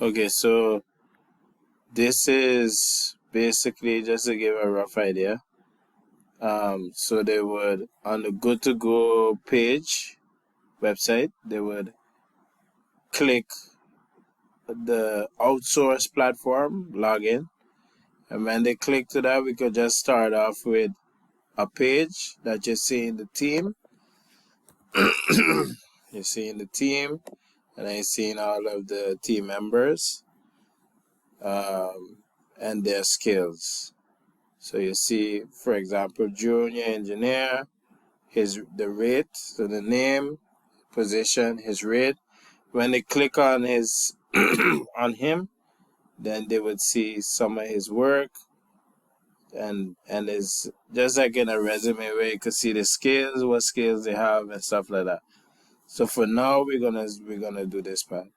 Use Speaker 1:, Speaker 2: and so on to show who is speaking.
Speaker 1: Okay, so this is basically just to give a rough idea. So they would, on the Good to Go page website, they would click the outsource platform login. And when they click to that, we could just start off with a page that you see in the team. You're seeing the team, and then you're seeing all of the team members and their skills. So you see, for example, junior engineer, the rate, so the name, position, his rate. When they click on his on him, then they would see some of his work, and it's just like in a resume where you could see the skills, what skills they have and stuff like that. So for now we're gonna do this part.